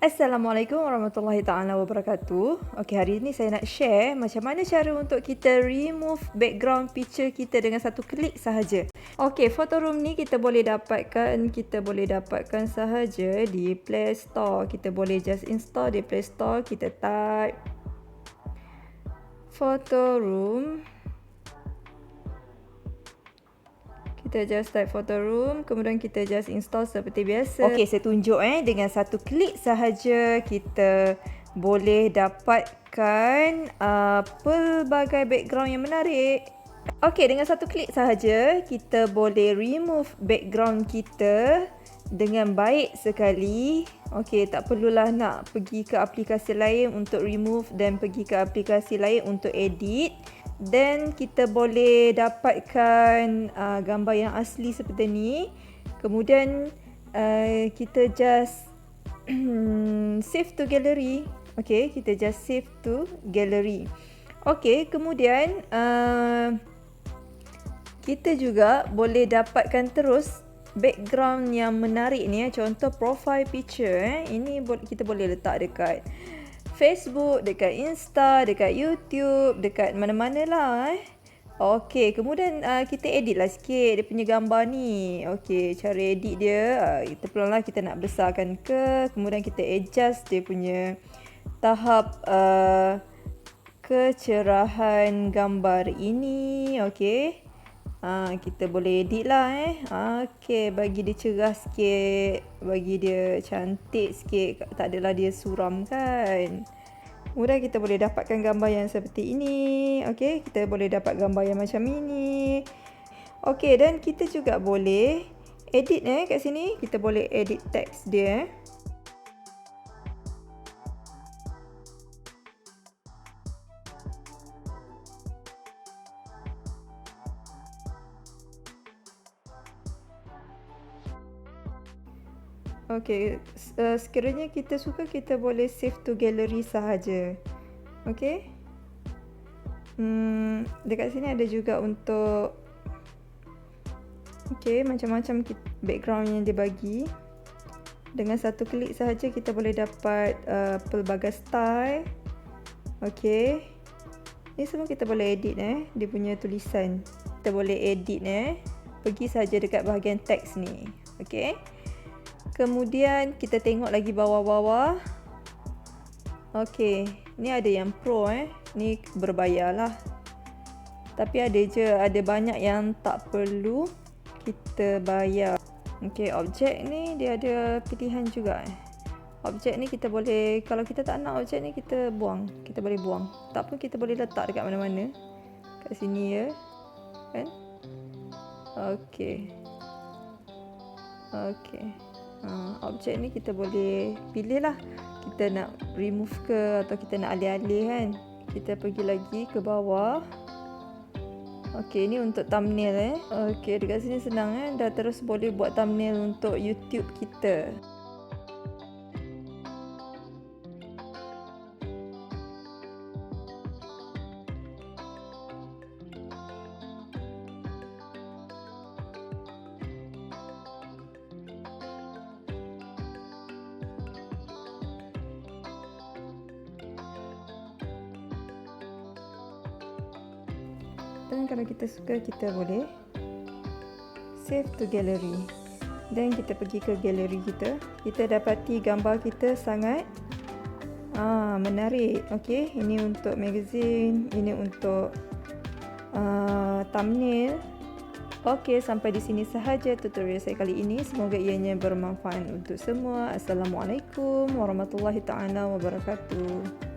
Assalamualaikum warahmatullahi taala wabarakatuh. Okey, hari ini saya nak share macam mana cara untuk kita remove background picture kita dengan satu klik sahaja. Okey, photoroom ni kita boleh dapatkan sahaja di Play Store. Kita boleh just install di Play Store, kita type photoroom. Kita just type photoroom, kemudian kita just install seperti biasa. Okey, saya tunjuk dengan satu klik sahaja kita boleh dapatkan pelbagai background yang menarik. Okey, dengan satu klik sahaja kita boleh remove background kita dengan baik sekali. Okey, tak perlulah nak pergi ke aplikasi lain untuk remove dan pergi ke aplikasi lain untuk edit. Dan kita boleh dapatkan gambar yang asli seperti ni. Kemudian kita just save to gallery. Okey, kita just save to gallery. Okey, kemudian kita juga boleh dapatkan terus background yang menarik ni. Contoh profile picture. Ini kita boleh letak dekat Facebook, dekat Insta, dekat YouTube, dekat mana-mana lah. Okey, kemudian kita edit lah sikit dia punya gambar ni. Okey, cara edit dia, kita perlahan kita nak besarkan ke, kemudian kita adjust dia punya tahap kecerahan gambar ini. Okey. Kita boleh edit lah Okey, bagi dia cerah sikit, bagi dia cantik sikit, tak adalah dia suram kan. Kemudian kita boleh dapatkan gambar yang seperti ini. Okey, kita boleh dapat gambar yang macam ini. Okey, dan kita juga boleh edit kat sini. Kita boleh edit teks dia Okey, sekiranya kita suka, kita boleh save to gallery sahaja. Okey. Dekat sini ada juga untuk macam-macam background yang dia bagi. Dengan satu klik sahaja kita boleh dapat pelbagai style. Okey. Ni semua kita boleh edit dia punya tulisan. Kita boleh edit pergi saja dekat bahagian teks ni. Okey. Kemudian kita tengok lagi bawah-bawah. Okey, ni ada yang pro ni berbayar lah. Tapi ada banyak yang tak perlu kita bayar. Okey, objek ni dia ada pilihan juga Objek ni kita boleh, kalau kita tak nak objek ni kita buang. Kita boleh buang. Tak pun kita boleh letak dekat mana-mana. Kat sini ya. Kan? Okey. Objek ni kita boleh pilih lah, kita nak remove ke atau kita nak alih-alih kan. Kita pergi lagi ke bawah. Okey, ni untuk thumbnail Okey, dekat sini senang dah terus boleh buat thumbnail untuk YouTube kita. Dan kalau kita suka, kita boleh save to gallery. Dan kita pergi ke galeri kita. Kita dapati gambar kita sangat menarik. Okey, ini untuk magazine, ini untuk thumbnail. Okey, sampai di sini sahaja tutorial saya kali ini. Semoga ianya bermanfaat untuk semua. Assalamualaikum warahmatullahi taala wabarakatuh.